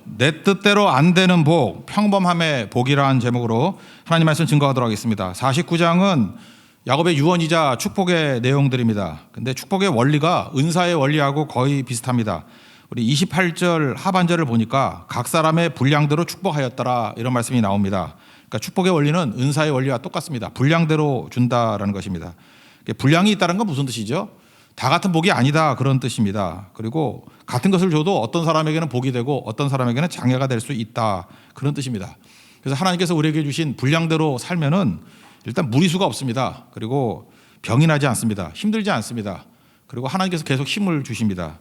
내 뜻대로 안 되는 복, 평범함의 복이라는 제목으로 하나님 말씀 증거하도록 하겠습니다. 49장은 야곱의 유언이자 축복의 내용들입니다. 근데 축복의 원리가 은사의 원리하고 거의 비슷합니다. 우리 28절 하반절을 보니까 각 사람의 분량대로 축복하였더라 이런 말씀이 나옵니다. 그러니까 축복의 원리는 은사의 원리와 똑같습니다. 분량대로 준다라는 것입니다. 분량이 있다는 건 무슨 뜻이죠? 다 같은 복이 아니다 그런 뜻입니다. 그리고 같은 것을 줘도 어떤 사람에게는 복이 되고 어떤 사람에게는 장애가 될 수 있다 그런 뜻입니다. 그래서 하나님께서 우리에게 주신 분량대로 살면은 일단 무리수가 없습니다. 그리고 병이 나지 않습니다. 힘들지 않습니다. 그리고 하나님께서 계속 힘을 주십니다.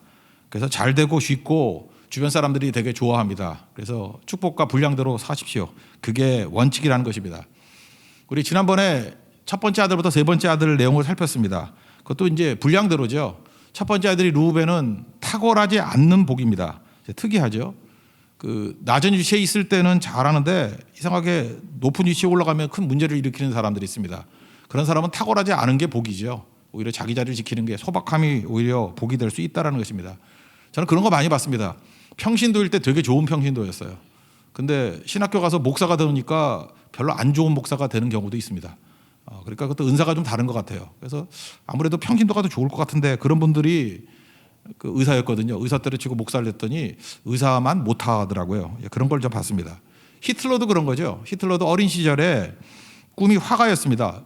그래서 잘 되고 쉽고 주변 사람들이 되게 좋아합니다. 그래서 축복과 분량대로 사십시오. 그게 원칙이라는 것입니다. 우리 지난번에 첫 번째 아들부터 세 번째 아들 내용을 살폈습니다. 그것도 이제 분량대로죠. 첫 번째 아들이 루벤은 탁월하지 않는 복입니다. 특이하죠. 그 낮은 위치에 있을 때는 잘하는데 이상하게 높은 위치에 올라가면 큰 문제를 일으키는 사람들이 있습니다. 그런 사람은 탁월하지 않은 게 복이죠. 오히려 자기 자리를 지키는 게 소박함이 오히려 복이 될 수 있다는 것입니다. 저는 그런 거 많이 봤습니다. 평신도일 때 되게 좋은 평신도였어요. 근데 신학교 가서 목사가 되니까 별로 안 좋은 목사가 되는 경우도 있습니다. 그러니까 그것도 은사가 좀 다른 것 같아요. 그래서 아무래도 평신도가 더 좋을 것 같은데 그런 분들이 그 의사였거든요. 의사 때려치고 목사를 했더니 의사만 못하더라고요. 그런 걸 좀 봤습니다. 히틀러도 그런 거죠. 히틀러도 어린 시절에 꿈이 화가였습니다.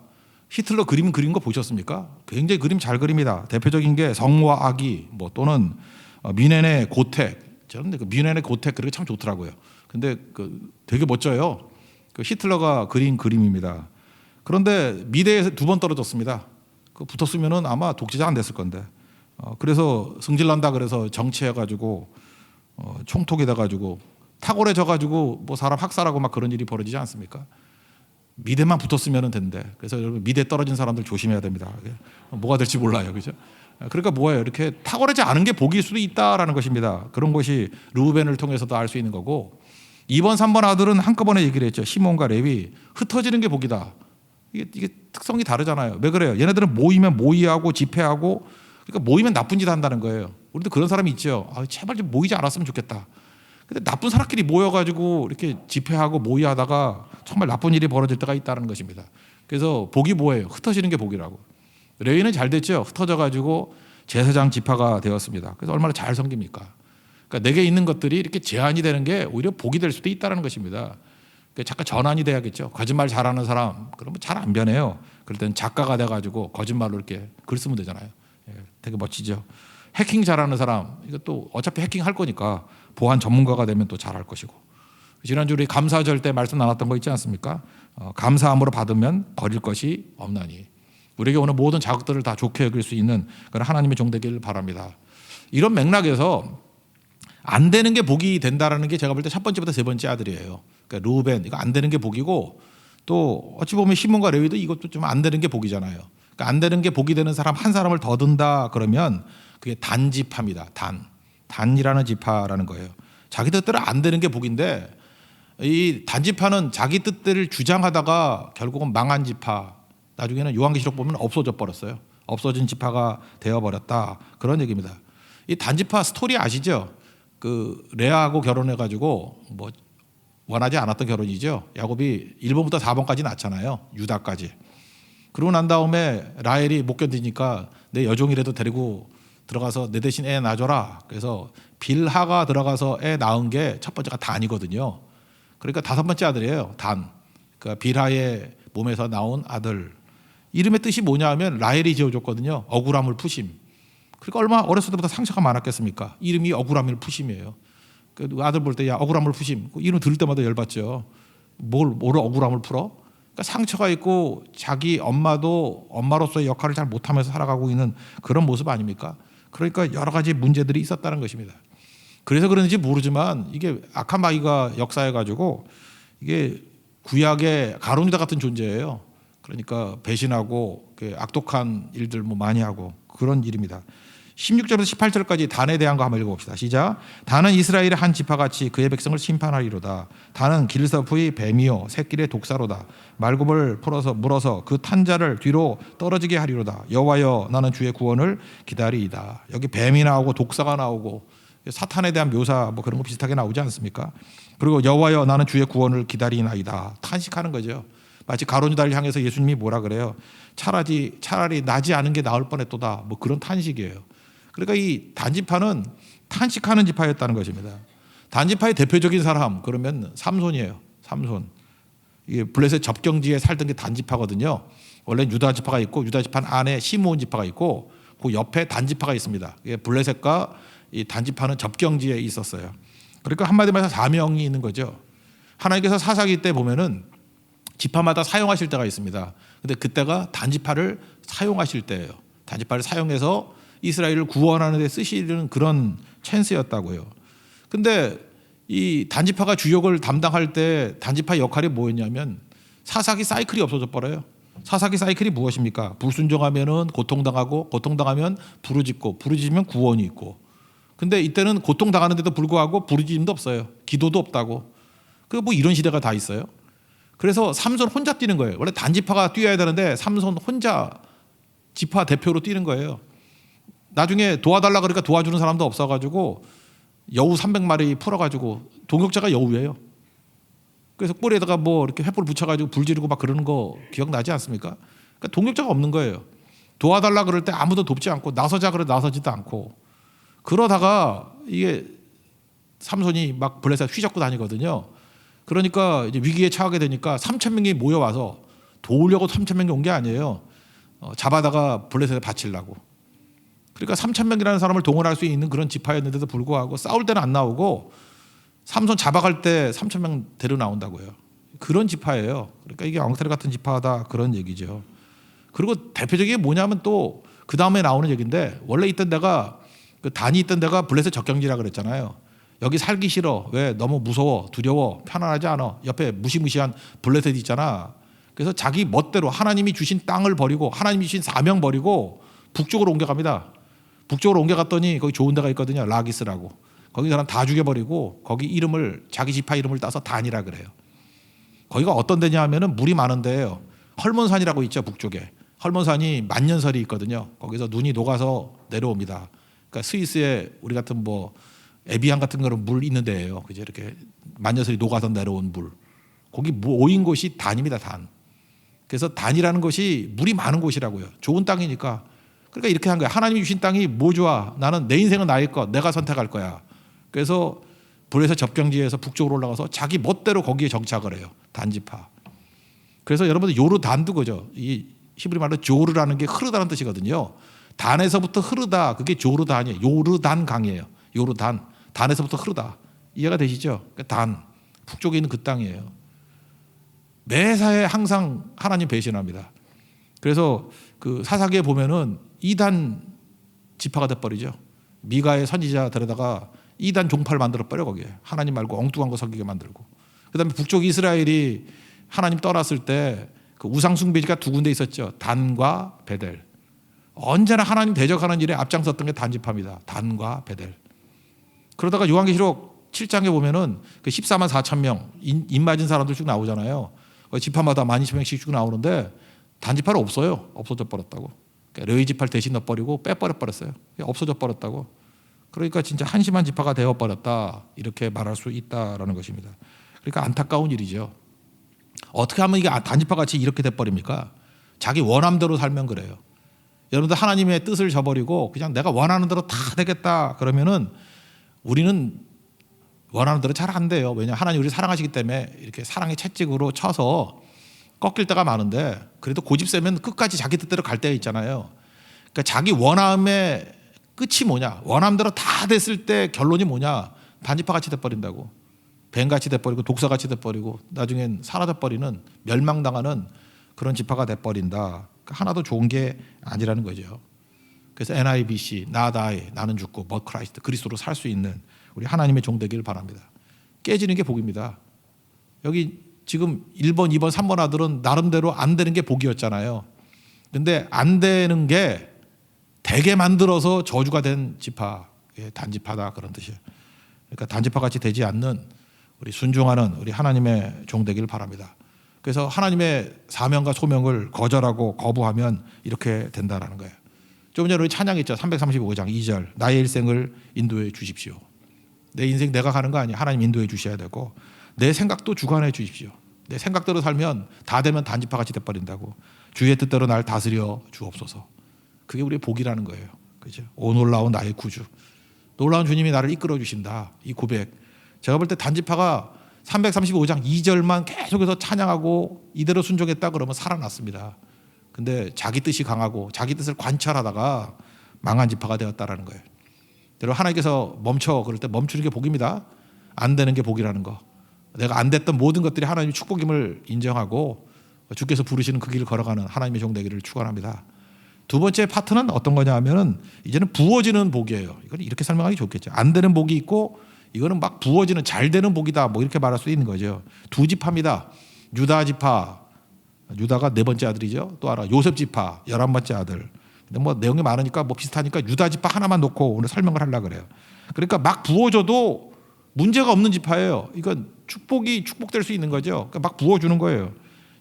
히틀러 그림 그린 거 보셨습니까? 굉장히 그림 잘 그립니다. 대표적인 게 성모와 아기 또는 미넨의 고택. 저는 그 미넨의 고택 그게 참 좋더라고요. 근데 그 되게 멋져요. 그 히틀러가 그린 그림입니다. 그런데 미대에서 2번 떨어졌습니다. 그 붙었으면은 아마 독재자 안 됐을 건데. 그래서 승질난다 그래서 정치해가지고 총독이 돼가지고 탁월해져가지고 뭐 사람 학살하고 막 그런 일이 벌어지지 않습니까? 미대만 붙었으면 된대. 그래서 여러분 미대 떨어진 사람들 조심해야 됩니다. 뭐가 될지 몰라요, 그죠? 그러니까 뭐예요? 이렇게 탁월하지 않은 게 복일 수도 있다라는 것입니다. 그런 것이 르우벤을 통해서도 알 수 있는 거고 2번, 3번 아들은 한꺼번에 얘기를 했죠. 시몬과 레위 흩어지는 게 복이다. 이게 특성이 다르잖아요. 왜 그래요? 얘네들은 모이면 모의하고 집회하고 그러니까 모이면 나쁜 짓 한다는 거예요. 우리도 그런 사람이 있죠. 제발 좀 모이지 않았으면 좋겠다. 근데 나쁜 사람끼리 모여가지고 이렇게 집회하고 모의하다가 정말 나쁜 일이 벌어질 때가 있다는 것입니다. 그래서 복이 뭐예요? 흩어지는 게 복이라고. 레위는 잘 됐죠. 흩어져가지고 제사장 지파가 되었습니다. 그래서 얼마나 잘 섬깁니까? 그러니까 내게 있는 것들이 이렇게 제한이 되는 게 오히려 복이 될 수도 있다는 것입니다. 잠깐 전환이 돼야겠죠. 거짓말 잘하는 사람 그러면 잘 안 변해요. 그럴 때는 작가가 돼가지고 거짓말로 이렇게 글 쓰면 되잖아요. 되게 멋지죠. 해킹 잘하는 사람 이것도 어차피 해킹할 거니까 보안 전문가가 되면 또 잘할 것이고. 지난주 우리 감사절 때 말씀 나눴던 거 있지 않습니까? 감사함으로 받으면 버릴 것이 없나니. 우리에게 오는 모든 자극들을 다 좋게 여길 수 있는 그런 하나님의 종 되기를 바랍니다. 이런 맥락에서 안 되는 게 복이 된다라는 게 제가 볼 때 첫 번째부터 세 번째 아들이에요. 그러니까 루벤 이거 안 되는 게 복이고 또 어찌 보면 시몬과 레위도 이것도 좀 안 되는 게 복이잖아요. 그러니까 안 되는 게 복이 되는 사람 한 사람을 더 든다 그러면 그게 단지파입니다. 단이라는 지파라는 거예요. 자기 뜻대로 안 되는 게 복인데 이 단지파는 자기 뜻대로 주장하다가 결국은 망한 지파. 나중에는 요한계시록 보면 없어져 버렸어요. 없어진 지파가 되어버렸다 그런 얘기입니다. 이 단지파 스토리 아시죠? 그 레아하고 결혼해가지고 뭐 원하지 않았던 결혼이죠. 야곱이 1번부터 4번까지 낳잖아요. 유다까지. 그러고 난 다음에 라헬이 못 견디니까 내 여종이라도 데리고 들어가서 내 대신 애 낳아줘라. 그래서 빌하가 들어가서 애 낳은 게 첫 번째가 단이거든요. 그러니까 5번째 아들이에요. 단. 그러니까 빌하의 몸에서 나온 아들. 이름의 뜻이 뭐냐 하면 라헬이 지어줬거든요. 억울함을 푸심. 그러니까 얼마나 어렸을 때부터 상처가 많았겠습니까? 이름이 억울함을 푸심이에요. 그 아들 볼 때 야 억울함을 푸심. 이름 들을 때마다 열받죠. 뭘 억울함을 풀어? 그러니까 상처가 있고 자기 엄마도 엄마로서의 역할을 잘 못하면서 살아가고 있는 그런 모습 아닙니까? 그러니까 여러 가지 문제들이 있었다는 것입니다. 그래서 그런지 모르지만 이게 악한 마귀가 역사해가지고 이게 구약의 가룟유다 같은 존재예요. 그러니까 배신하고 악독한 일들 뭐 많이 하고 그런 일입니다. 16절부터 18절까지 단에 대한 거 한번 읽어봅시다. 시작. 단은 이스라엘의 한 지파같이 그의 백성을 심판하리로다. 단은 길서프의 뱀이요 새끼의 독사로다. 말굽을 물어서 그 탄자를 뒤로 떨어지게 하리로다. 여호와여 나는 주의 구원을 기다리이다. 여기 뱀이 나오고 독사가 나오고 사탄에 대한 묘사 뭐 그런 거 비슷하게 나오지 않습니까? 그리고 여호와여 나는 주의 구원을 기다리나이다. 탄식하는 거죠. 마치 가론 유다를 향해서 예수님이 뭐라 그래요? 차라리 나지 않은 게 나을 뻔했도다. 뭐 그런 탄식이에요. 그러니까 이 단지파는 탄식하는 지파였다는 것입니다. 단지파의 대표적인 사람 그러면 삼손이에요. 삼손. 이게 블레셋 접경지에 살던 게 단지파거든요. 원래 유다 지파가 있고 유다 지파 안에 시므온 지파가 있고 그 옆에 단지파가 있습니다. 블레셋과 이 단지파는 접경지에 있었어요. 그러니까 한마디로 말해서 사명이 있는 거죠. 하나님께서 사사기 때 보면은 지파마다 사용하실 때가 있습니다. 근데 그때가 단지파를 사용하실 때예요. 단지파를 사용해서 이스라엘을 구원하는 데 쓰시는 그런 찬스였다고요. 근데 이 단지파가 주역을 담당할 때 단지파 역할이 뭐였냐면 사사기 사이클이 없어져 버려요. 사사기 사이클이 무엇입니까? 불순종하면은 고통당하고 고통당하면 부르짖고 부르짖으면 구원이 있고. 근데 이때는 고통당하는데도 불구하고 부르짖음도 없어요. 기도도 없다고. 그 뭐 이런 시대가 다 있어요. 그래서 삼손 혼자 뛰는 거예요. 원래 단지파가 뛰어야 되는데 삼손 혼자 지파 대표로 뛰는 거예요. 나중에 도와달라 그러니까 도와주는 사람도 없어가지고 여우 300마리 풀어가지고 동역자가 여우예요. 그래서 꼬리에다가 뭐 이렇게 횃불 붙여가지고 불 지르고 막 그러는 거 기억나지 않습니까? 그러니까 동역자가 없는 거예요. 도와달라 그럴 때 아무도 돕지 않고 나서자 그래 나서지도 않고 그러다가 이게 삼손이 막 블레셋 휘젓고 다니거든요. 그러니까 이제 위기에 처하게 되니까 3,000명이 모여와서 도우려고 3,000명이 온 게 아니에요. 잡아다가 블레셋에 바치려고. 그러니까 3,000명이라는 사람을 동원할 수 있는 그런 지파였는데도 불구하고 싸울 때는 안 나오고 삼손 잡아갈 때 3,000명 데려 나온다고요. 그런 지파예요. 그러니까 이게 엉터리 같은 지파다 그런 얘기죠. 그리고 대표적인 게 뭐냐면 또 그 다음에 나오는 얘기인데 원래 있던 데가 그 단이 있던 데가 블레셋 적경지라 그랬잖아요. 여기 살기 싫어. 왜? 너무 무서워, 두려워, 편안하지 않아. 옆에 무시무시한 블레셋 있잖아. 그래서 자기 멋대로 하나님이 주신 땅을 버리고 하나님이 주신 사명 버리고 북쪽으로 옮겨갑니다. 북쪽으로 옮겨갔더니 거기 좋은 데가 있거든요. 라기스라고. 거기 사람 다 죽여버리고 거기 이름을 자기 지파 이름을 따서 단이라 그래요. 거기가 어떤 데냐 하면은 물이 많은 데예요. 헐몬산이라고 있죠. 북쪽에. 헐몬산이 만년설이 있거든요. 거기서 눈이 녹아서 내려옵니다. 그러니까 스위스에 우리 같은 뭐 에비앙 같은 거는 물 있는 데예요. 그죠? 이렇게 만년설이 녹아서 내려온 물. 거기 모인 곳이 단입니다. 단. 그래서 단이라는 것이 물이 많은 곳이라고요. 좋은 땅이니까. 그러니까 이렇게 한 거야. 하나님이 주신 땅이 뭐 좋아? 나는 내 인생은 나의 것. 내가 선택할 거야. 그래서 블레셋 접경지에서 북쪽으로 올라가서 자기 멋대로 거기에 정착을 해요. 단지파. 그래서 여러분들 요르단도 그죠? 이 히브리 말로 조르라는 게 흐르다는 뜻이거든요. 단에서부터 흐르다. 그게 조르단이에요. 요르단 강이에요. 요르단. 단에서부터 흐르다. 이해가 되시죠? 그러니까 단. 북쪽에 있는 그 땅이에요. 매사에 항상 하나님 배신합니다. 그래서 그 사사기에 보면은 이단 지파가 돼버리죠. 미가의 선지자 데려다가 이단 종파를 만들어 버려 거기에. 하나님 말고 엉뚱한 거 섬기게 만들고. 그다음에 북쪽 이스라엘이 하나님 떠났을 때 그 우상 숭배지가 두 군데 있었죠. 단과 베델. 언제나 하나님 대적하는 일에 앞장섰던 게 단지파입니다. 단과 베델. 그러다가 요한계시록 7장에 보면은 그 14만 4천 명 입 맞은 사람들 쭉 나오잖아요. 지파마다 12,000명씩 쭉 나오는데 단지파는 없어요. 없어져 버렸다고. 그러니까 레위 지파를 대신 넣어버리고 빼버려 버렸어요. 없어져 버렸다고. 그러니까 진짜 한심한 지파가 되어버렸다. 이렇게 말할 수 있다라는 것입니다. 그러니까 안타까운 일이죠. 어떻게 하면 이게 단지파 같이 이렇게 돼버립니까? 자기 원함대로 살면 그래요. 여러분들 하나님의 뜻을 저버리고 그냥 내가 원하는 대로 다 되겠다 그러면은 우리는 원하는 대로 잘 안 돼요. 왜냐하면 하나님 우리 사랑하시기 때문에 이렇게 사랑의 채찍으로 쳐서 꺾일 때가 많은데 그래도 고집 세면 끝까지 자기 뜻대로 갈 때가 있잖아요. 그러니까 자기 원함의 끝이 뭐냐? 원함대로 다 됐을 때 결론이 뭐냐? 단지파같이 돼버린다고. 뱀같이 돼버리고 독사같이 돼버리고 나중엔 사라져버리는 멸망당하는 그런 지파가 돼버린다. 그러니까 하나도 좋은 게 아니라는 거죠. 그래서 NIBC, not I, 나는 죽고 but Christ, 그리스도로 살 수 있는 우리 하나님의 종 되기를 바랍니다. 깨지는 게 복입니다. 여기 지금 1번, 2번, 3번 아들은 나름대로 안 되는 게 복이었잖아요. 근데 안 되는 게 되게 만들어서 저주가 된 지파, 단지파다 그런 뜻이에요. 그러니까 단지파같이 되지 않는 우리 순종하는 우리 하나님의 종 되기를 바랍니다. 그래서 하나님의 사명과 소명을 거절하고 거부하면 이렇게 된다라는 거예요. 좀 전에 우리 찬양했죠. 335장 2절 나의 일생을 인도해 주십시오. 내 인생 내가 가는 거 아니에요. 하나님 인도해 주셔야 되고 내 생각도 주관해 주십시오. 내 생각대로 살면 다 되면 단지파 같이 돼버린다고. 주의 뜻대로 날 다스려 주옵소서. 그게 우리의 복이라는 거예요. 그죠? 오 놀라운 나의 구주. 놀라운 주님이 나를 이끌어 주신다. 이 고백. 제가 볼 때 단지파가 335장 2절만 계속해서 찬양하고 이대로 순종했다 그러면 살아났습니다. 근데 자기 뜻이 강하고 자기 뜻을 관찰하다가 망한 지파가 되었다라는 거예요. 여러분 하나님께서 멈춰 그럴 때 멈추는 게 복입니다. 안 되는 게 복이라는 거. 내가 안 됐던 모든 것들이 하나님의 축복임을 인정하고 주께서 부르시는 그 길을 걸어가는 하나님의 종 되기를 축원합니다. 두 번째 파트는 어떤 거냐 하면은 이제는 부어지는 복이에요. 이건 이렇게 설명하기 좋겠죠. 안 되는 복이 있고 이거는 막 부어지는 잘 되는 복이다. 뭐 이렇게 말할 수 있는 거죠. 두 지파입니다. 유다 지파. 유다가 네 번째 아들이죠. 또 하나 요셉 지파 11번째 아들. 근데 뭐 내용이 많으니까 뭐 비슷하니까 유다 지파 하나만 놓고 오늘 설명을 하려고 그래요. 그러니까 막 부어줘도 문제가 없는 지파예요. 이건 축복이 축복될 수 있는 거죠. 그러니까 막 부어주는 거예요.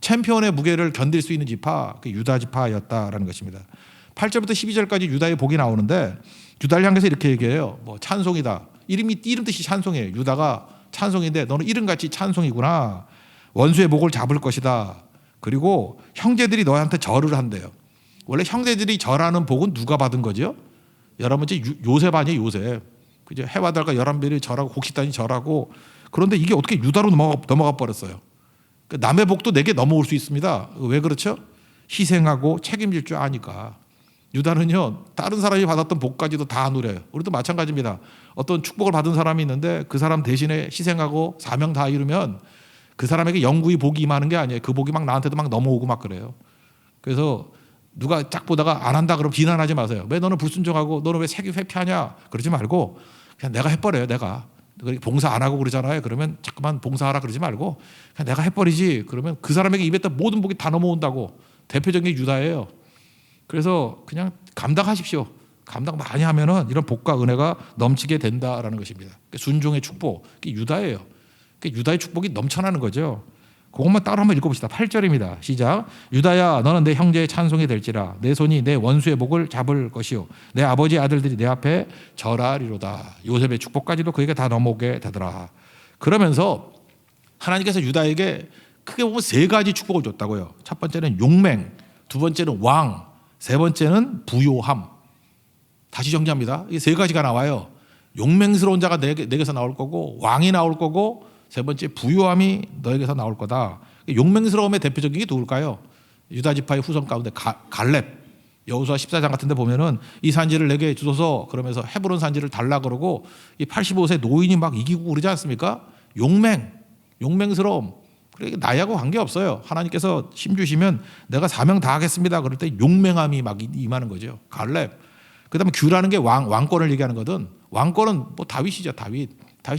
챔피언의 무게를 견딜 수 있는 지파, 그 유다 지파였다라는 것입니다. 8절부터 12절까지 유다의 복이 나오는데 유다를 향해서 이렇게 얘기해요. 뭐 찬송이다. 이름 뜻이 찬송이에요. 유다가 찬송인데 너는 이름같이 찬송이구나. 원수의 목을 잡을 것이다. 그리고 형제들이 너한테 절을 한대요. 원래 형제들이 절하는 복은 누가 받은 거죠? 11번째 요셉 아니에요. 요셉. 그죠? 해와 달과 11별이 절하고 곡식단이 절하고 그런데 이게 어떻게 유다로 넘어가 버렸어요. 남의 복도 내게 넘어올 수 있습니다. 왜 그렇죠? 희생하고 책임질 줄 아니까. 유다는요 다른 사람이 받았던 복까지도 다 누려요. 우리도 마찬가지입니다. 어떤 축복을 받은 사람이 있는데 그 사람 대신에 희생하고 사명 다 이루면 그 사람에게 영구히 복이 임하는 게 아니에요. 그 복이 막 나한테도 막 넘어오고 막 그래요. 그래서 누가 딱 보다가 안 한다 그러면 비난하지 마세요. 왜 너는 불순종하고 너는 왜 세금 회피하냐 그러지 말고 그냥 내가 해버려요. 내가 봉사 안 하고 그러잖아요. 그러면 자꾸만 봉사하라 그러지 말고 그냥 내가 해버리지. 그러면 그 사람에게 입했던 모든 복이 다 넘어온다고. 대표적인 게 유다예요. 그래서 그냥 감당하십시오. 감당 많이 하면은 이런 복과 은혜가 넘치게 된다라는 것입니다. 순종의 축복, 그게 유다예요. 그게 유다의 축복이 넘쳐나는 거죠. 그것만 따로 한번 읽어봅시다. 8절입니다. 시작. 유다야 너는 내 형제의 찬송이 될지라 내 손이 내 원수의 목을 잡을 것이요 내 아버지의 아들들이 내 앞에 절하리로다. 요셉의 축복까지도 그에게 다 넘어오게 되더라. 그러면서 하나님께서 유다에게 크게 보면 세 가지 축복을 줬다고요. 첫 번째는 용맹, 두 번째는 왕, 세 번째는 부요함. 다시 정리합니다. 이 세 가지가 나와요. 용맹스러운 자가 내게서 나올 거고 왕이 나올 거고 세 번째 부요함이 너에게서 나올 거다. 용맹스러움의 대표적인 게 누굴까요? 유다 지파의 후손 가운데 갈렙. 여호수아 14장 같은 데 보면은 이 산지를 내게 주소서 그러면서 헤브론 산지를 달라 그러고 이 85세 노인이 막 이기고 그러지 않습니까? 용맹스러움. 그러니까 나하고 관계없어요. 하나님께서 힘 주시면 내가 사명 다 하겠습니다. 그럴 때 용맹함이 막 임하는 거죠. 갈렙. 그다음에 규라는 게 왕권을 얘기하는 거든. 왕권은 뭐 다윗이죠. 다윗이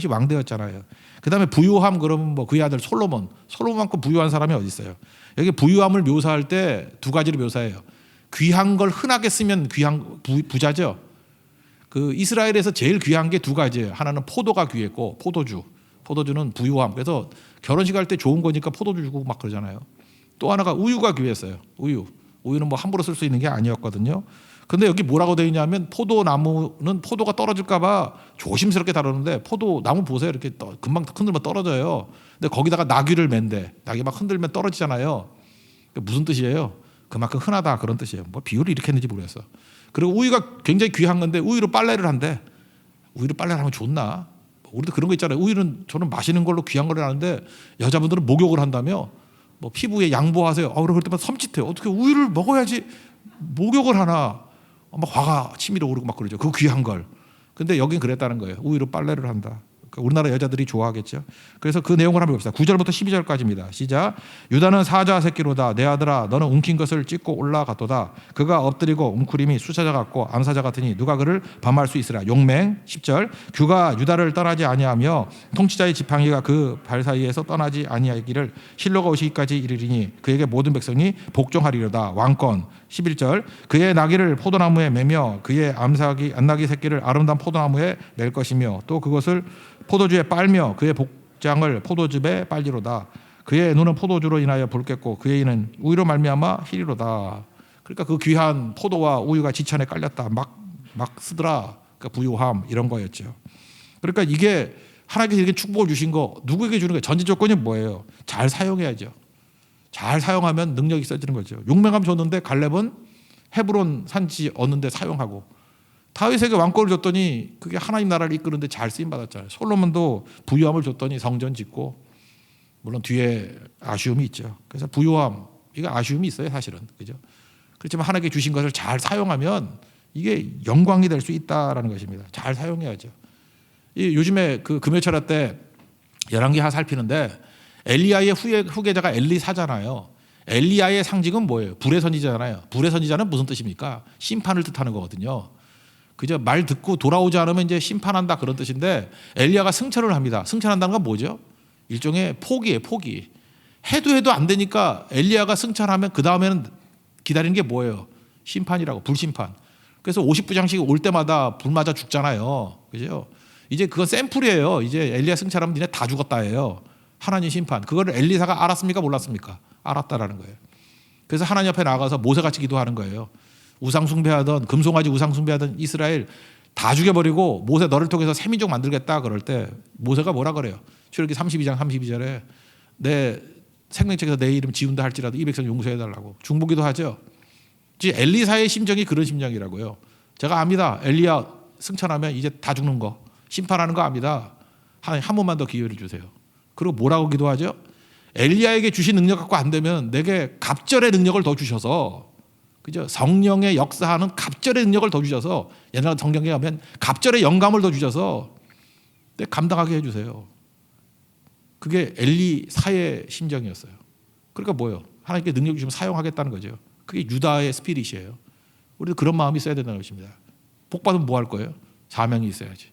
왕되었잖아요. 그다음에 부유함 그러면 뭐 그의 아들 솔로몬만큼 부유한 사람이 어디 있어요? 여기 부유함을 묘사할 때 두 가지로 묘사해요. 귀한 걸 흔하게 쓰면 부자죠. 그 이스라엘에서 제일 귀한 게 두 가지예요. 하나는 포도가 귀했고 포도주는 부유함. 그래서 결혼식 할 때 좋은 거니까 포도주 주고 막 그러잖아요. 또 하나가 우유가 귀했어요. 우유는 뭐 함부로 쓸 수 있는 게 아니었거든요. 근데 여기 뭐라고 되어 있냐면 포도나무는 포도가 떨어질까 봐 조심스럽게 다루는데 포도나무 보세요. 이렇게 금방 흔들면 떨어져요. 근데 거기다가 나귀를 맨대. 나귀 막 흔들면 떨어지잖아요. 무슨 뜻이에요? 그만큼 흔하다 그런 뜻이에요. 뭐 비유를 이렇게 했는지 모르겠어. 그리고 우유가 굉장히 귀한 건데 우유로 빨래를 한대. 우유로 빨래를 하면 좋나? 우리도 그런 거 있잖아요. 우유는 저는 마시는 걸로 귀한 걸 하는데 여자분들은 목욕을 한다며 뭐 피부에 양보하세요. 그럴 때마다 섬찟해요. 어떻게 우유를 먹어야지 목욕을 하나? 막 화가 치밀어 오르고 막 그러죠. 그 귀한 걸. 근데 여긴 그랬다는 거예요. 우유로 빨래를 한다. 그러니까 우리나라 여자들이 좋아하겠죠. 그래서 그 내용을 한번 봅시다. 9절부터 12절까지입니다. 시작. 유다는 사자 새끼로다. 내 아들아 너는 움킨 것을 찢고 올라갔도다. 그가 엎드리고 웅크림이 수사자 같고 암사자 같으니 누가 그를 범할 수 있으라. 용맹. 10절. 규가 유다를 떠나지 아니하며 통치자의 지팡이가 그 발 사이에서 떠나지 아니하기를 실로가 오시기까지 이르리니 그에게 모든 백성이 복종하리로다. 왕권. 11절. 그의 나귀를 포도나무에 매며 그의 암나귀 새끼를 아름다운 포도나무에 맬 것이며 또 그것을 포도주에 빨며 그의 복장을 포도즙에 빨리로다. 그의 눈은 포도주로 인하여 붉겠고 그의 이는 우유로 말미암아 희리로다. 그러니까 그 귀한 포도와 우유가 지천에 깔렸다. 막 쓰더라. 그러니까 부유함 이런 거였죠. 그러니까 이게 하나님께서 이렇게 축복을 주신 거 누구에게 주는 거예요? 전제 조건이 뭐예요? 잘 사용해야죠. 잘 사용하면 능력이 있어지는 거죠. 용맹함 줬는데 갈렙은 헤브론 산지 얻는데 사용하고, 다윗에게 왕권을 줬더니 그게 하나님 나라를 이끄는데 잘 쓰임 받았잖아요. 솔로몬도 부유함을 줬더니 성전 짓고, 물론 뒤에 아쉬움이 있죠. 그래서 부유함, 이거 아쉬움이 있어요, 사실은. 그죠? 그렇지만 하나님께 주신 것을 잘 사용하면 이게 영광이 될 수 있다라는 것입니다. 잘 사용해야죠. 요즘에 그 금요철야 때 열왕기하 살피는데 엘리야의 후계자가 엘리사잖아요. 엘리야의 상징은 뭐예요? 불의 선지자잖아요. 불의 선지자는 무슨 뜻입니까? 심판을 뜻하는 거거든요. 그저 말 듣고 돌아오지 않으면 이제 심판한다, 그런 뜻인데, 엘리야가 승천을 합니다. 승천한다는 건 뭐죠? 일종의 포기예요, 포기. 해도 안 되니까 엘리야가 승천하면 그 다음에는 기다리는 게 뭐예요? 심판이라고, 불심판. 그래서 50부장씩 올 때마다 불 맞아 죽잖아요. 그죠? 이제 그건 샘플이에요. 이제 엘리야 승천하면 니네 다 죽었다예요. 하나님 심판. 그거를 엘리사가 알았습니까, 몰랐습니까? 알았다라는 거예요. 그래서 하나님 앞에 나가서 모세같이 기도하는 거예요. 우상숭배하던, 금송아지 우상숭배하던 이스라엘 다 죽여버리고 모세 너를 통해서 새 민족 만들겠다 그럴 때 모세가 뭐라 그래요? 출애굽기 32장 32절에 내 생명책에서 내 이름 지운다 할지라도 이 백성 용서해달라고 중보기도 하죠. 엘리사의 심정이 그런 심정이라고요. 제가 압니다. 엘리야 승천하면 이제 다 죽는 거, 심판하는 거 압니다. 한 번만 더 기회를 주세요. 그리고 뭐라고 기도하죠? 엘리야에게 주신 능력 갖고 안 되면 내게 갑절의 능력을 더 주셔서, 그죠? 성령의 역사하는 갑절의 능력을 더 주셔서, 옛날 성경에 가면 갑절의 영감을 더 주셔서 내 감당하게 해주세요. 그게 엘리사의 심정이었어요. 그러니까 뭐예요? 하나님께 능력 주시면 사용하겠다는 거죠. 그게 유다의 스피릿이에요. 우리도 그런 마음이 있어야 된다는 것입니다. 복 받으면 뭐 할 거예요? 사명이 있어야지.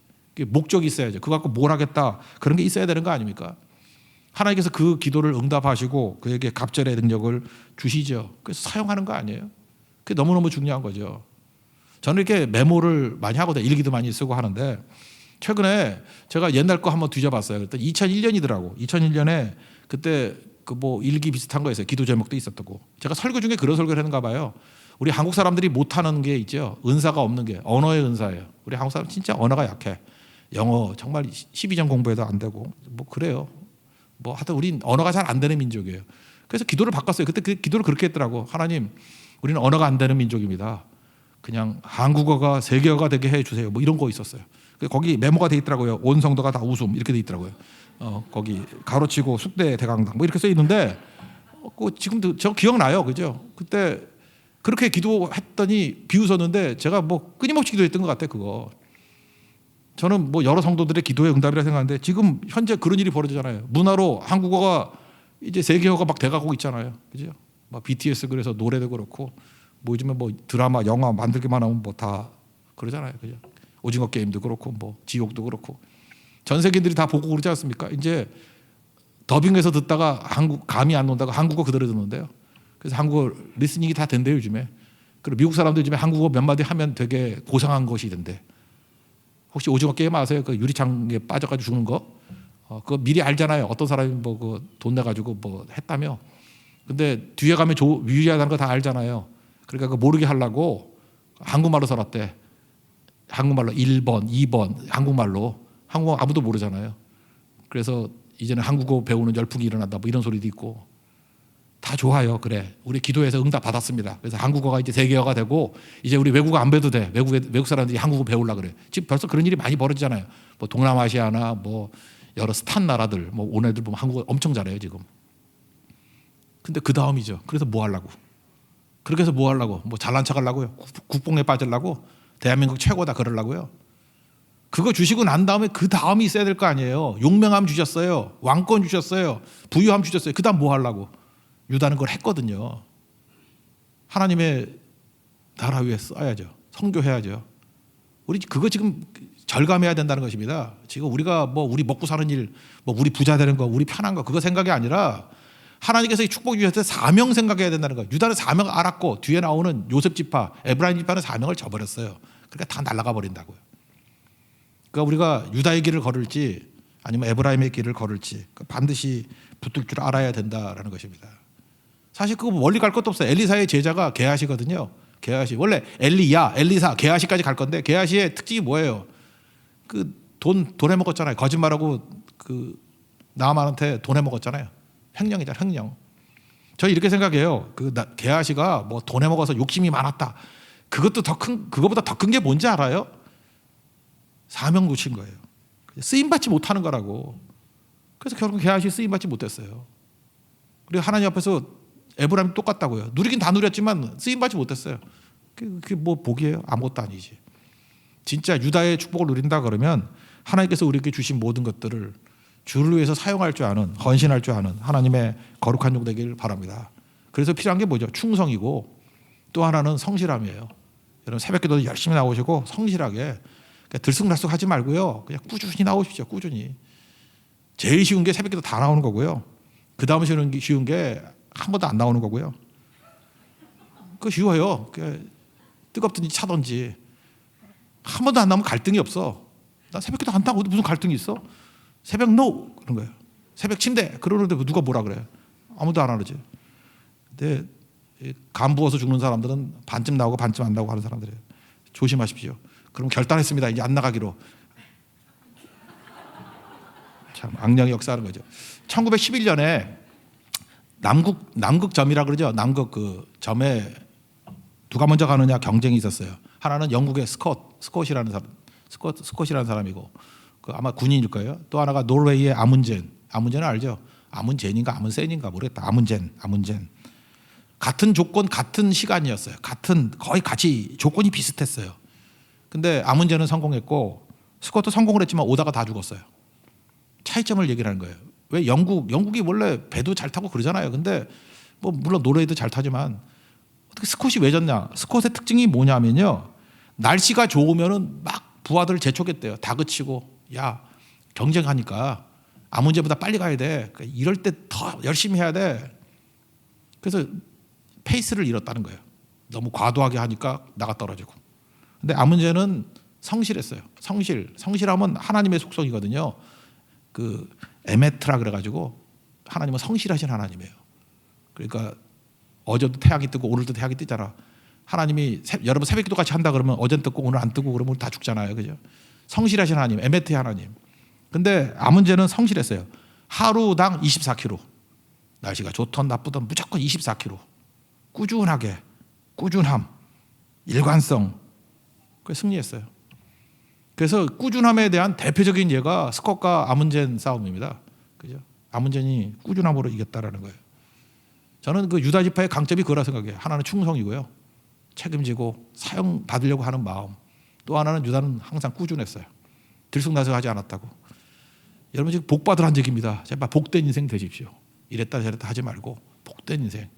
목적이 있어야죠. 그거 갖고 뭘 하겠다, 그런 게 있어야 되는 거 아닙니까? 하나님께서 그 기도를 응답하시고 그에게 갑절의 능력을 주시죠. 그래서 사용하는 거 아니에요? 그게 너무너무 중요한 거죠. 저는 이렇게 메모를 많이 하거든요. 일기도 많이 쓰고 하는데, 최근에 제가 옛날 거 한번 뒤져봤어요. 그랬더니 2001년이더라고. 2001년에 그때 그 뭐 일기 비슷한 거 있어요. 기도 제목도 있었다고. 제가 설교 중에 그런 설교를 했는가 봐요. 우리 한국 사람들이 못하는 게 있죠. 은사가 없는 게 언어의 은사예요. 우리 한국 사람 진짜 언어가 약해. 영어 정말 12점 공부해도 안 되고 뭐 그래요. 뭐 하여튼 우린 언어가 잘 안 되는 민족이에요. 그래서 기도를 바꿨어요. 그때 기도를 그렇게 했더라고. 하나님, 우리는 언어가 안 되는 민족입니다. 그냥 한국어가 세계어가 되게 해주세요. 뭐 이런 거 있었어요. 거기 메모가 돼 있더라고요. 온 성도가 다 웃음 이렇게 돼 있더라고요. 거기 가로치고 숙대 대강당 뭐 이렇게 써 있는데, 지금도 저 기억나요. 그죠? 그때 그렇게 기도했더니 비웃었는데 제가 뭐 끊임없이 기도했던 것 같아요. 그거. 저는 뭐 여러 성도들의 기도의 응답이라 생각하는데, 지금 현재 그런 일이 벌어지잖아요. 문화로 한국어가 이제 세계어가 막 돼가고 있잖아요. 그죠? 막 BTS 그래서 노래도 그렇고, 뭐 요즘에 뭐 드라마, 영화 만들기만 하면 뭐 다 그러잖아요. 그죠? 오징어 게임도 그렇고, 뭐 지옥도 그렇고, 전 세계인들이 다 보고 그러지 않습니까? 이제 더빙해서 듣다가 감이 안 온다고 한국어 그대로 듣는데요. 그래서 한국어 리스닝이 다 된대요, 요즘에. 그리고 미국 사람들 요즘에 한국어 몇 마디 하면 되게 고상한 것이 된대. 혹시 오징어 게임 아세요? 그 유리창에 빠져가지고 죽는 거? 그거 미리 알잖아요. 어떤 사람이 뭐 그 돈 내가지고 뭐 했다며. 근데 뒤에 가면 유리하다는 거 다 알잖아요. 그러니까 그 모르게 하려고 한국말로 써놨대. 한국말로 1번, 2번, 한국말로. 한국어 아무도 모르잖아요. 그래서 이제는 한국어 배우는 열풍이 일어난다, 뭐 이런 소리도 있고. 다 좋아요. 그래, 우리 기도해서 응답 받았습니다. 그래서 한국어가 이제 세계어가 되고, 이제 우리 외국어 안 배워도 돼. 외국 사람들이 한국어 배우려고 그래. 지금 벌써 그런 일이 많이 벌어지잖아요. 뭐 동남아시아나 뭐 여러 스탄 나라들, 뭐 온 애들 보면 한국어 엄청 잘해요 지금. 근데 그 다음이죠. 그래서 뭐 하려고? 그렇게 해서 뭐 하려고? 뭐 잘난 척 하려고요? 국뽕에 빠지려고? 대한민국 최고다 그러려고요? 그거 주시고 난 다음에 그 다음이 있어야 될 거 아니에요. 용맹함 주셨어요. 왕권 주셨어요. 부유함 주셨어요. 그 다음 뭐 하려고? 유다는 그걸 했거든요. 하나님의 나라 위에 써야죠. 선교해야죠. 우리 그거 지금 절감해야 된다는 것입니다. 지금 우리가 뭐 우리 먹고 사는 일, 뭐 우리 부자 되는 거, 우리 편한 거, 그거 생각이 아니라 하나님께서 이 축복 주셨을 때 사명 생각해야 된다는 거예요. 유다는 사명을 알았고, 뒤에 나오는 요셉 지파, 에브라임 지파는 사명을 저버렸어요. 그러니까 다 날아가 버린다고요. 그러니까 우리가 유다의 길을 걸을지 아니면 에브라임의 길을 걸을지 반드시 붙들 줄 알아야 된다라는 것입니다. 사실 그거 멀리 갈 것도 없어요. 엘리사의 제자가 게하시거든요. 게하시. 원래 엘리야, 엘리사, 게하시까지 갈 건데, 게하시의 특징이 뭐예요? 그 돈 해먹었잖아요. 거짓말하고 그 나만한테 돈 해먹었잖아요. 횡령이잖아요. 횡령. 저 이렇게 생각해요. 게하시가 뭐 돈 해먹어서 욕심이 많았다. 그거보다 더 큰 게 뭔지 알아요? 사명 놓친 거예요. 쓰임 받지 못하는 거라고. 그래서 결국 게하시 쓰임 받지 못했어요. 그리고 하나님 앞에서 에브라임이 똑같다고요. 누리긴 다 누렸지만 쓰임 받지 못했어요. 그게 뭐 복이에요? 아무것도 아니지. 진짜 유다의 축복을 누린다 그러면 하나님께서 우리에게 주신 모든 것들을 주를 위해서 사용할 줄 아는, 헌신할 줄 아는 하나님의 거룩한 종 되길 바랍니다. 그래서 필요한 게 뭐죠? 충성이고 또 하나는 성실함이에요. 여러분 새벽기도 열심히 나오시고 성실하게 들쑥날쑥하지 말고요. 그냥 꾸준히 나오십시오. 꾸준히. 제일 쉬운 게 새벽기도 다 나오는 거고요. 그 다음 쉬운 게 한 번도 안 나오는 거고요. 그거 쉬워요. 뜨겁든지 차든지 한 번도 안 나오면 갈등이 없어. 나 새벽기도 안 나오고 무슨 갈등이 있어? 새벽 노 그런 거예요. 새벽 침대 그러는데 누가 뭐라 그래? 아무도 안 하지. 근데 간 부어서 죽는 사람들은 반쯤 나오고 반쯤 안 나오고 하는 사람들이에요. 조심하십시오. 그럼 결단했습니다. 이제 안 나가기로. 참 악령이 역사하는 거죠. 1911년에 남극 점이라 그러죠. 남극 그 점에 누가 먼저 가느냐 경쟁이 있었어요. 하나는 영국의 스콧이라는 사람이고 그 아마 군인일 거예요. 또 하나가 노르웨이의 아문젠은 알죠? 아문젠인가 아문센인가 모르겠다. 아문젠. 같은 조건 같은 시간이었어요. 거의 같이 조건이 비슷했어요. 근데 아문젠은 성공했고 스콧도 성공을 했지만 오다가 다 죽었어요. 차이점을 얘기를 하는 거예요. 왜 영국이 원래 배도 잘 타고 그러잖아요. 근데 뭐 물론 노르웨이도 잘 타지만 어떻게 스콧이 왜 졌냐? 스콧의 특징이 뭐냐면요. 날씨가 좋으면은 막 부하들을 재촉했대요. 다그치고 야 경쟁하니까 아문제보다 빨리 가야 돼. 이럴 때 더 열심히 해야 돼. 그래서 페이스를 잃었다는 거예요. 너무 과도하게 하니까 나가 떨어지고. 근데 아문제는 성실했어요. 성실하면 하나님의 속성이거든요. 그 에메트라 그래가지고 하나님은 성실하신 하나님이에요. 그러니까 어제도 태양이 뜨고 오늘도 태양이 뜨잖아. 하나님이 여러분 새벽기도 같이 한다 그러면 어제는 뜨고 오늘 안 뜨고 그러면 다 죽잖아요. 그죠? 성실하신 하나님, 에메트의 하나님. 근데 아문제는 성실했어요. 하루당 24km. 날씨가 좋든 나쁘든 무조건 24km. 꾸준함, 일관성. 그래서 승리했어요. 그래서 꾸준함에 대한 대표적인 예가 스콧과 아문젠 싸움입니다. 그죠? 아문젠이 꾸준함으로 이겼다라는 거예요. 저는 그 유다 지파의 강점이 그거라 생각해요. 하나는 충성이고요. 책임지고 사용 받으려고 하는 마음. 또 하나는 유다는 항상 꾸준했어요. 들쑥날쑥하지 않았다고. 여러분 지금 복 받으란 얘기입니다. 제발 복된 인생 되십시오. 이랬다 저랬다 하지 말고 복된 인생.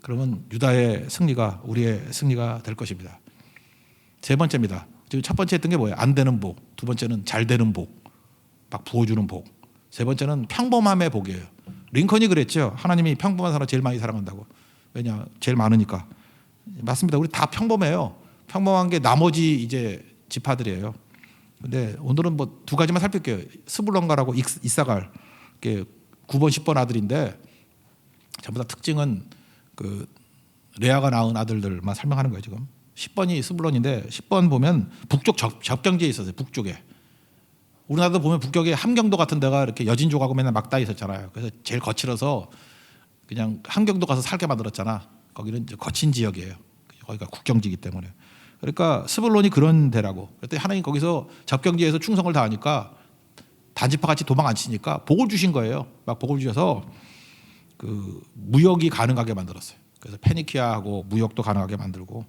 그러면 유다의 승리가 우리의 승리가 될 것입니다. 세 번째입니다. 지금 첫 번째 했던 게 뭐예요? 안 되는 복. 두 번째는 잘 되는 복. 막 부어주는 복. 세 번째는 평범함의 복이에요. 링컨이 그랬죠. 하나님이 평범한 사람 제일 많이 사랑한다고. 왜냐? 제일 많으니까. 맞습니다. 우리 다 평범해요. 평범한 게 나머지 이제 지파들이에요. 근데 오늘은 뭐 두 가지만 살필게요. 스불론가라고 이사갈 9번 10번 아들인데 전부 다 특징은 그 레아가 낳은 아들들만 설명하는 거예요. 지금 10번이 스불론인데 10번 보면 북쪽 접경지에 있었어요. 북쪽에. 우리나라도 보면 북쪽에 함경도 같은 데가 이렇게 여진족하고 맨날 막다 있었잖아요. 그래서 제일 거칠어서 그냥 함경도 가서 살게 만들었잖아. 거기는 이제 거친 지역이에요. 거기가 국경지이기 때문에. 그러니까 스불론이 그런 데라고. 그랬더니 하나님 거기서 접경지에서 충성을 다하니까 단지파 같이 도망 안 치니까 복을 주신 거예요. 막 복을 주셔서 그 무역이 가능하게 만들었어요. 그래서 페니키아하고 무역도 가능하게 만들고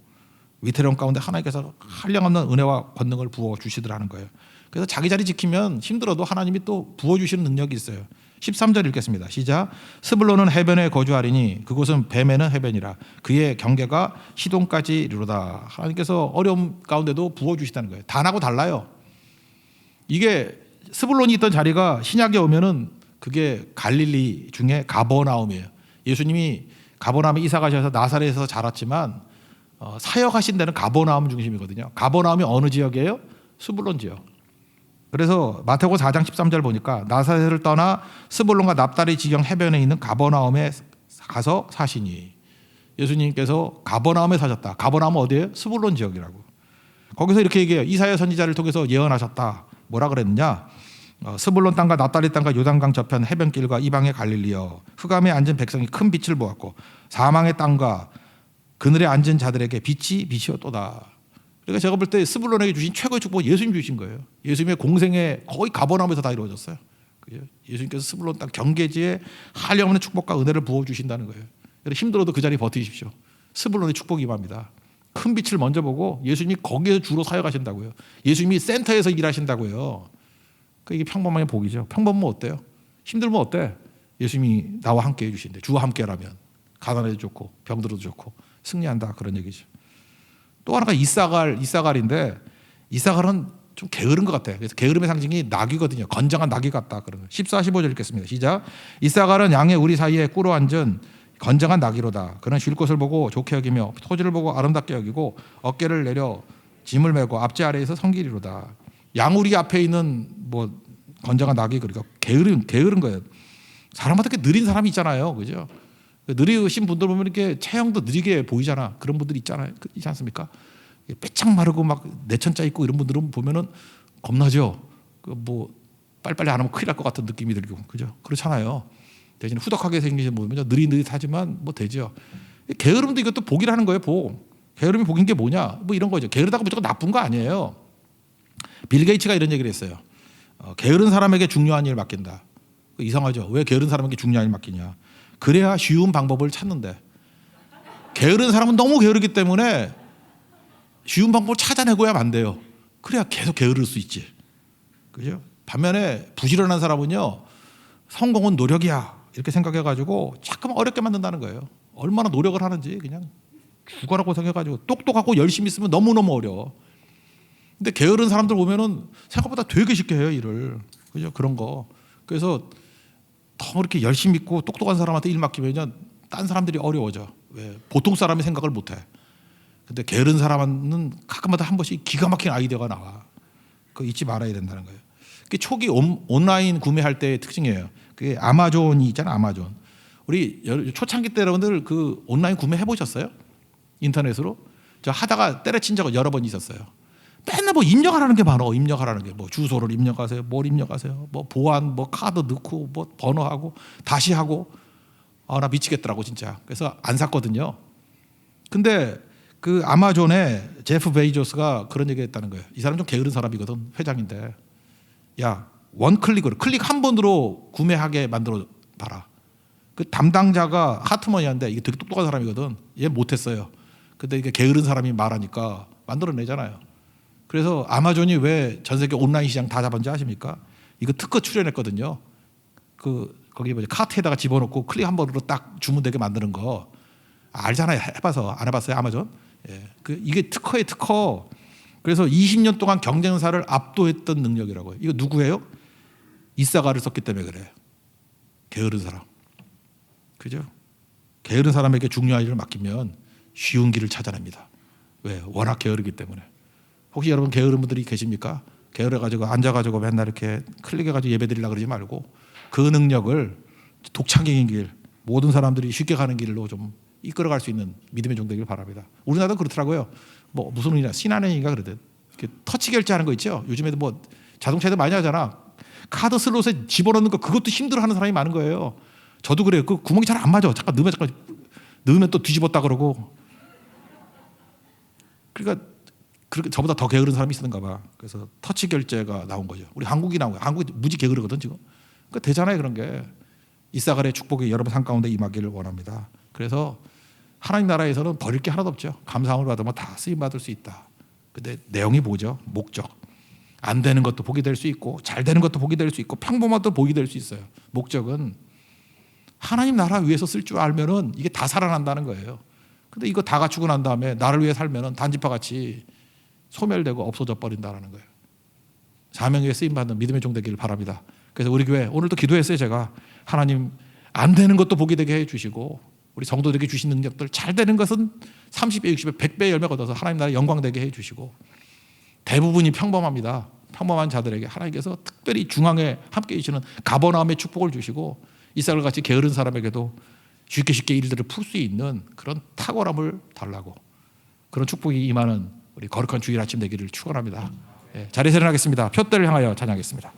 위태로운 가운데 하나님께서 한량없는 은혜와 권능을 부어 주시더라는 거예요. 그래서 자기 자리 지키면 힘들어도 하나님이 또 부어 주시는 능력이 있어요. 13절 읽겠습니다. 시작. 스불론은 해변에 거주하리니 그곳은 뱀에는 해변이라 그의 경계가 시돈까지 이르로다. 하나님께서 어려움 가운데도 부어 주시다는 거예요. 단하고 달라요. 이게 스불론이 있던 자리가 신약에 오면은 그게 갈릴리 중에 가버나움이에요. 예수님이 가버나움에 이사 가셔서 나사렛에서 자랐지만 사역하신 데는 가버나움 중심이거든요. 가버나움이 어느 지역이에요? 스불론 지역. 그래서 마태복음 4장 13절 보니까 나사렛을 떠나 스불론과 납달리 지경 해변에 있는 가버나움에 가서 사시니. 예수님께서 가버나움에 사셨다. 가버나움은 어디예요? 스불론 지역이라고. 거기서 이렇게 얘기해요. 이사야 선지자를 통해서 예언하셨다. 뭐라 그랬느냐? 스불론 땅과 납달리 땅과 요단강 저편 해변길과 이방의 갈릴리여 흑암에 앉은 백성이 큰 빛을 보았고 사망의 땅과 그늘에 앉은 자들에게 빛이 빛이었도다. 그러니까 제가 볼 때 스불론에게 주신 최고의 축복은 예수님 주신 거예요. 예수님의 공생에 거의 가버나움에서 다 이루어졌어요. 예수님께서 스불론 땅 경계지에 한량없는 축복과 은혜를 부어주신다는 거예요. 힘들어도 그 자리에 버티십시오. 스불론의 축복이 임합니다. 큰 빛을 먼저 보고 예수님이 거기에서 주로 사역하신다고요. 예수님이 센터에서 일하신다고요. 이게 평범한 복이죠. 평범하면 어때요? 힘들면 어때? 예수님이 나와 함께 해주신대. 주와 함께라면 가난해도 좋고 병들어도 좋고 승리한다 그런 얘기죠. 또 하나가 이사갈인데 이사갈은 좀 게으른 것 같아요. 그래서 게으름의 상징이 나귀거든요. 건장한 나귀 같다 그런 거. 14, 15절 읽겠습니다. 시작. 이사갈은 양의 우리 사이에 꿇어 앉은 건장한 나귀로다. 그는 쉴 곳을 보고 좋게 여기며 토지를 보고 아름답게 여기고 어깨를 내려 짐을 메고 앞제 아래에서 성기리로다. 양우리 앞에 있는 뭐 건장한 나귀 그러니까 게으른 거예요. 사람마다 이렇게 느린 사람이 있잖아요, 그죠? 느리신 분들 보면 이렇게 체형도 느리게 보이잖아. 그런 분들 있잖아요, 있지 않습니까? 빼창 마르고 막 내천자 있고 이런 분들은 보면은 겁나죠. 뭐 빨리빨리 안 하면 큰일 날 것 같은 느낌이 들고, 그죠? 그렇잖아요. 대신에 후덕하게 생기신 분 보면 느릿느릿하지만 뭐 되죠. 게으름도 이것도 복이라는 거예요, 복. 게으름이 복인 게 뭐냐? 뭐 이런 거죠. 게으르다고 무조건 나쁜 거 아니에요. 빌 게이츠가 이런 얘기를 했어요. 게으른 사람에게 중요한 일 맡긴다. 이상하죠. 왜 게으른 사람에게 중요한 일 맡기냐? 그래야 쉬운 방법을 찾는데 게으른 사람은 너무 게으르기 때문에 쉬운 방법을 찾아내고야만 돼요. 그래야 계속 게으를 수 있지. 그죠? 반면에 부지런한 사람은요, 성공은 노력이야 이렇게 생각해가지고 자꾸 어렵게 만든다는 거예요. 얼마나 노력을 하는지 그냥 죽어라고 생각해가지고 똑똑하고 열심히 있으면 너무너무 어려워. 근데 게으른 사람들 보면은 생각보다 되게 쉽게 해요, 일을. 그죠? 그런 거. 그래서 더 이렇게 열심히 있고 똑똑한 사람한테 일 맡기면 딴 사람들이 어려워져. 왜? 보통 사람이 생각을 못 해. 근데 게으른 사람은 가끔마다 한 번씩 기가 막힌 아이디어가 나와. 그거 잊지 말아야 된다는 거예요. 그게 초기 온라인 구매할 때의 특징이에요. 그게 아마존이 있잖아, 아마존. 우리 초창기 때 여러분들 그 온라인 구매 해보셨어요? 인터넷으로? 저 하다가 때려친 적은 여러 번 있었어요. 맨날 뭐 입력하라는 게 많아. 입력하라는 게 뭐 주소를 입력하세요, 뭘 입력하세요, 뭐 보안, 뭐 카드 넣고, 뭐 번호하고 다시 하고. 나 미치겠더라고 진짜. 그래서 안 샀거든요. 근데 그 아마존에 제프 베이조스가 그런 얘기했다는 거예요. 이 사람 좀 게으른 사람이거든, 회장인데. 야, 원클릭으로 클릭 한 번으로 구매하게 만들어 봐라. 그 담당자가 하트머니한데 이게 되게 똑똑한 사람이거든. 얘 못했어요. 근데 이게 게으른 사람이 말하니까 만들어내잖아요. 그래서 아마존이 왜 전 세계 온라인 시장 다 잡았는지 아십니까? 이거 특허 출연했거든요. 거기 뭐지, 카트에다가 집어넣고 클릭 한 번으로 딱 주문되게 만드는 거 알잖아요. 해봐서. 안 해봤어요, 아마존? 예. 이게 특허의 특허. 그래서 20년 동안 경쟁사를 압도했던 능력이라고요. 이거 누구예요? 이사가를 썼기 때문에 그래요. 게으른 사람. 그죠? 게으른 사람에게 중요한 일을 맡기면 쉬운 길을 찾아냅니다. 왜? 워낙 게으르기 때문에. 혹시 여러분 게으른 분들이 계십니까? 게으러가지고 앉아가지고 맨날 이렇게 클릭해가지고 예배드리려고 그러지 말고 그 능력을 독창적인 길, 모든 사람들이 쉽게 가는 길로 좀 이끌어갈 수 있는 믿음의 종 되길 바랍니다. 우리나라도 그렇더라고요. 뭐 무슨 일이나 신한은행인가 그러듯 이렇게 터치 결제하는 거 있죠. 요즘에도 뭐 자동차에도 많이 하잖아. 카드 슬롯에 집어넣는 거 그것도 힘들어하는 사람이 많은 거예요. 저도 그래요. 그 구멍이 잘 안 맞아. 잠깐 넣으면 또 뒤집었다 그러고. 그러니까 저보다 더 게으른 사람이 있었는가 봐. 그래서 터치 결제가 나온 거죠. 우리 한국이 나온 거예요. 한국이 무지 게으르거든 지금. 그러니까 되잖아요, 그런 게. 이사갈의 축복이 여러분 삶 가운데 임하기를 원합니다. 그래서 하나님 나라에서는 버릴 게 하나도 없죠. 감사함을 받으면 다 쓰임 받을 수 있다. 근데 내용이 뭐죠? 목적. 안 되는 것도 복이 될 수 있고 잘 되는 것도 복이 될 수 있고 평범한 것도 복이 될 수 있어요. 목적은 하나님 나라 위해서 쓸 줄 알면은 이게 다 살아난다는 거예요. 근데 이거 다 갖추고 난 다음에 나를 위해 살면은 단지파 같이 소멸되고 없어져 버린다는 거예요. 사명에 쓰임 받는 믿음의 종 되기를 바랍니다. 그래서 우리 교회 오늘도 기도했어요. 제가 하나님 안 되는 것도 복이 되게 해주시고 우리 성도들에게 주신 능력들 잘 되는 것은 30배, 60배, 100배 열매 얻어서 하나님 나라 영광 되게 해주시고 대부분이 평범합니다. 평범한 자들에게 하나님께서 특별히 중앙에 함께해 주시는 가버나움의 축복을 주시고 이삭을 같이 게으른 사람에게도 쉽게 일들을 풀 수 있는 그런 탁월함을 달라고 그런 축복이 임하는 우리 거룩한 주일 아침 되기를 축원합니다. 자리에서 일어나겠습니다. 표대를 향하여 찬양하겠습니다.